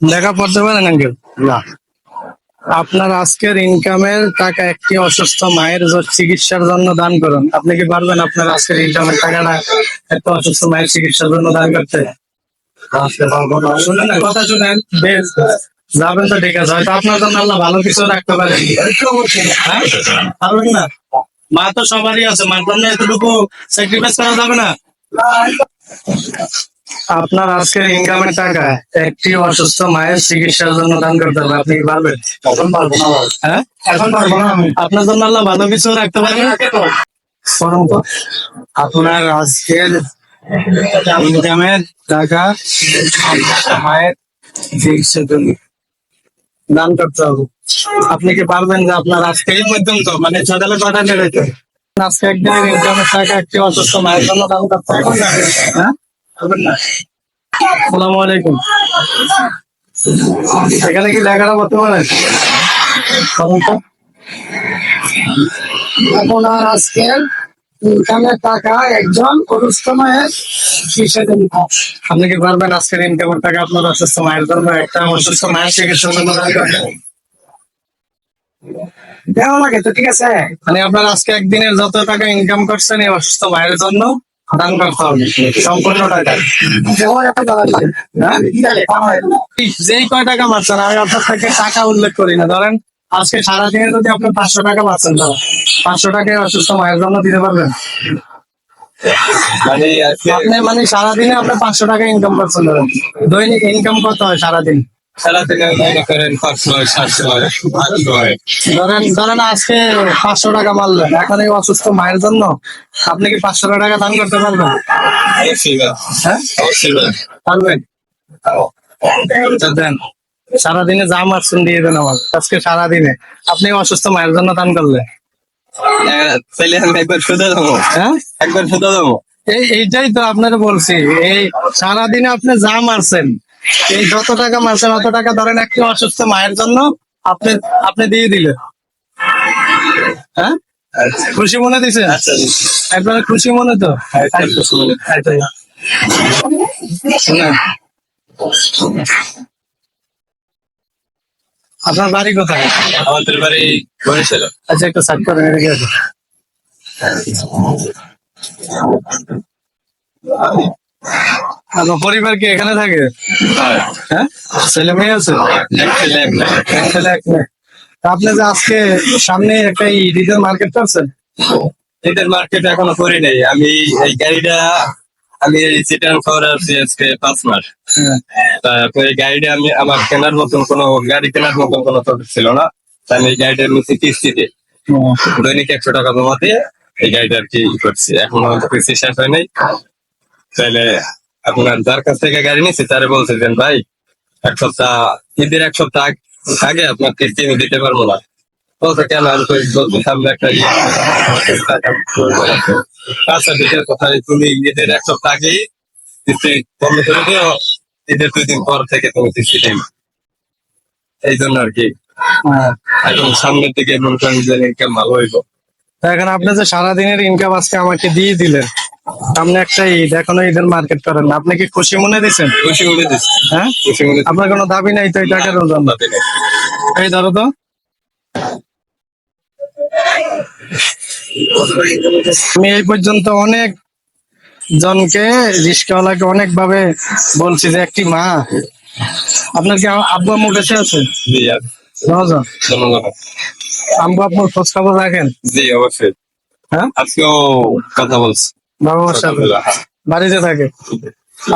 লেখা পড়তে পারেন আঙ্কেল? না। আপনার আজকের ইনকামের টাকা একটি অসুস্থ মায়ের চিকিৎসার জন্য দান করুন। আপনি কি পারবেন আপনার আজকের ইনকামের টাকাটা একটা অসুস্থ মায়ের চিকিৎসার জন্য দান করতে? শুনেন না, কথা শুনেন। বেশ, যাবেন তো ঠিক আছে, হয়তো আপনার জন্য আল্লাহ ভালো কিছু রাখতে পারে। হ্যাঁ? পারবেন না? মা তো সবারই আছে, মার জন্য এতটুকু স্যাক্রিফাইস করা যাবে না। আপনার আজকের ইনকামের টাকা একটি অসুস্থ মায়ের চিকিৎসার জন্য দান করতে হবে, আপনি কি পারবেন? এখন পারবো না। হ্যাঁ, এখন পারবো না আমি। আপনার জন্য আল্লাহ ভালো কিছু রাখতে পারে। আপনার আজকের ইনকামের টাকা মায়ের চিকিৎসার জন্য দান করতে হবে। আপনি কি পারবেন যে আপনার আজকে এই পর্যন্ত মানে সকালে কটা নেড়েছে আজকে একদিনের ইনকামের টাকা একটি অসুস্থ মায়ের জন্য দান করতে হবে? হ্যাঁ, পারবেন না? আসসালামু আলাইকুম। এখানে কি লেখাটা করতে পারেন? আপনার আজকের ইনকামের টাকা একজন অসুস্থ মায়ের চিকিৎসার জন্য আপনি কি পারবেন আজকের ইনকামের টাকা আপনার অসুস্থ মায়ের জন্য একটা অসুস্থ মায়ের চিকিৎসার জন্য দান করতে? দেওয়া লাগে তো, ঠিক আছে। মানে আপনার আজকে একদিনের যত টাকা ইনকাম করছেন এই অসুস্থ মায়ের জন্য দান করতে হবে সম্পূর্ণ টাকা। যেমন একটা দেওয়া লাগে। হ্যাঁ? হ্যাঁ? যেই কয় টাকা পাচ্ছেন, আমি আপনার থেকে টাকা উল্লেখ করি না। ধরেন আজকে সারাদিনে যদি আপনি 500 টাকা পাচ্ছেন, ধরেন 500 টাকায় অসুস্থ মায়ের জন্য দিতে পারবেন? আপনি মানে সারাদিনে আপনি 500 টাকা ইনকাম করছেন, ধরেন দৈনিক ইনকাম কত হয় সারাদিন? ধরেন আজকে 500 টাকা মারলেন, এখন এই অসুস্থ মায়ের জন্য আপনি কি 500 টাকা দান করতে পারবেন? হ্যাঁ, পারবেন? আচ্ছা, দেন। সারাদিনে যা মারছেন দিয়ে দেন আমার আজকে সারাদিনে আপনি অসুস্থ মায়ের জন্য দান করলে। হ্যাঁ, এইটাই তো আপনারা বলছি, এই সারাদিনে আপনি যা মারছেন, এই যত টাকা মারছেন অত টাকা ধরেন একটি অসুস্থ মায়ের জন্য আপনি আপনি দিয়ে দিলেন। হ্যাঁ, খুশি মনে দিছে? একবার খুশি মনে তো? শুনেন, আপনার বাড়ি কোথায়? আমাদের বাড়ি বরিশাল। আচ্ছা, একটু সার্চ করেন এদিকে আসুন। আপনার পরিবার কি এখানে থাকে? হ্যাঁ, ছেলে মেয়ে আছে? এক ছেলে এক মেয়ে। তা আপনি যে আজকে সামনে একটা ডিজেল মার্কেট করছেন, এদের মার্কেট এখনো করি নাই। আমি এই গাড়িটা আমি রিটার্ন করার আজকে 5 মাস। তারপরে এই গাড়িটা আমি আমার কেনার মতন কোনো গাড়ি কেনার মতন কোনো প্রফিট ছিল না। তাই আমি এই গাড়িটার নিচে কিস্তিতে দৈনিক 100 টাকা জমা দিয়ে এই গাড়িটা আর কি করছি। এখনো কিস্তি শেষ হয় নাই। তাইলে আপনার যার কাছ থেকে গাড়ি নিচ্ছি তারে বলছে যে ভাই ঈদের 1 সপ্তাহ আগে আপনার কিস্তি আমি দিতে পারবো না। বলছে কেন? আমি বলছি সামনে একটা আচ্ছা ঠিক আছে, তাহলে তুমি ঈদের 1 সপ্তাহ আগেই কিস্তি বন্ধ করে দিও, ঈদের 2 দিন পর থেকে তুমি কিস্তি দেবে। এই জন্য আর কি এখন সামনের দিকে মনে করেন যে ইনকাম ভালো হইব। তা এখন আপনি যে সারাদিনের ইনকাম আজকে আমাকে দিয়ে দিলেন, সামনে একটা ঈদ, এখনো ঈদের মার্কেট করেন না, আপনি কি খুশি মনে দিচ্ছেন? খুশি মনে দিচ্ছি। হ্যাঁ, খুশি মনে আপনার কোনো দাবি নাই তো এই টাকার জন্য? এই ধরো তো, আমি এই পর্যন্ত অনেক জনকে, রিস্কাওয়ালাকে অনেক ভাবে বলছি যে একটি মা, আপনার কি আব্বু আম্মু বেঁচে আছে? জি নজন। ধন্যবাদ। আম্মু আব্বুর খোঁজ খবর রাখেন? জি অবশ্যই। হ্যাঁ, আজকেও কথা বলছি বাবা মার সাথে বাড়িতে থাকে।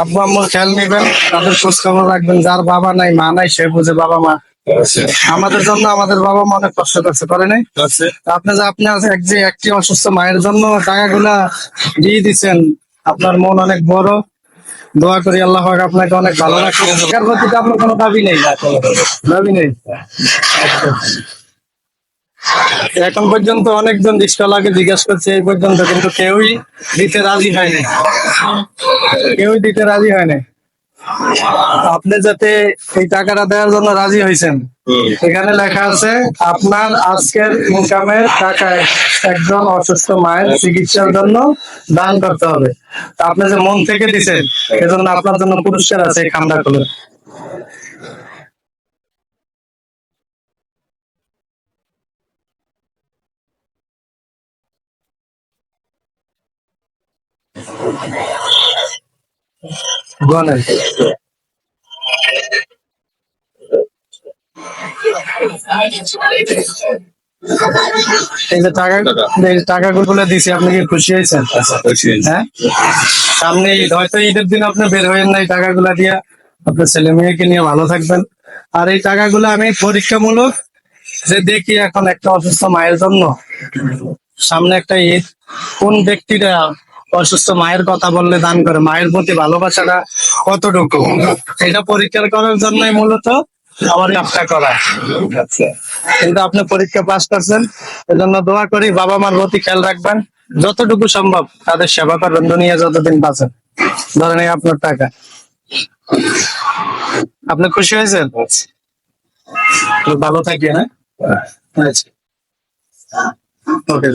আব্বু আম্মুর খেয়াল নেবেন, তাদের খোঁজ খবর রাখবেন। যার বাবা নাই মা নাই সে বুঝে বাবা মা। আমাদের জন্য আমাদের বাবা মা অনেক কষ্ট করছে, করে নাই? আপনি যে একটি অসুস্থ মায়ের জন্য টাকাগুলা দিয়ে দিচ্ছেন, আপনার মন অনেক বড়। দোয়া করি আল্লাহ পাক আপনাকে অনেক ভালো রাখবে। টাকার প্রতি তো আপনার কোনো দাবি নেই? দাবি নেই। এখন পর্যন্ত অনেকজন রিস্কাওয়ালাকে জিজ্ঞাসা করছে, এই পর্যন্ত কিন্তু কেউই দিতে রাজি হয়নি, কেউই দিতে রাজি হয়নি। আপনি যাতে এই টাকাটা দেওয়ার জন্য রাজি হয়েছেন, এখানে লেখা আছে আপনার আজকের ইনকামের টাকা একজন অসুস্থ মায়ের চিকিৎসার জন্য দান করতে হবে। তা আপনি যে মন থেকে দিচ্ছেন, এজন্য আপনার জন্য পুরস্কার আছে, এই খামটা খুলে। বলেন। এই যে টাকা, এই টাকাগুলো দিছি, আপনি কি খুশি হয়েছেন? হ্যাঁ, সামনে ঈদ, হয়তো ঈদের দিন আপনি বের হবেন না, এই টাকাগুলা দিয়ে আপনার ছেলে মেয়েকে নিয়ে ভালো থাকবেন। আর এই টাকাগুলো আমি পরীক্ষামূলক, যে দেখি এখন একটা অসুস্থ মায়ের জন্য, সামনে একটা ঈদ, কোন ব্যক্তিরা অসুস্থ মায়ের কথা বললে দান করে, মায়ের প্রতি ভালোবাসাটা কতটুকু, এটা পরীক্ষা করার জন্যই মূলত আমার কাজটা করা। কিন্তু আপনি পরীক্ষা পাস করছেন, এজন্য দোয়া করি বাবা মার প্রতি খেয়াল রাখবেন, যতটুকু সম্ভব তাদের সেবা করবেন দুনিয়া যতদিন বাঁচেন। ধরেন এই আপনার টাকা, আপনি খুশি হয়েছেন? ভালো থাকি, হ্যাঁ, আচ্ছা, ওকে।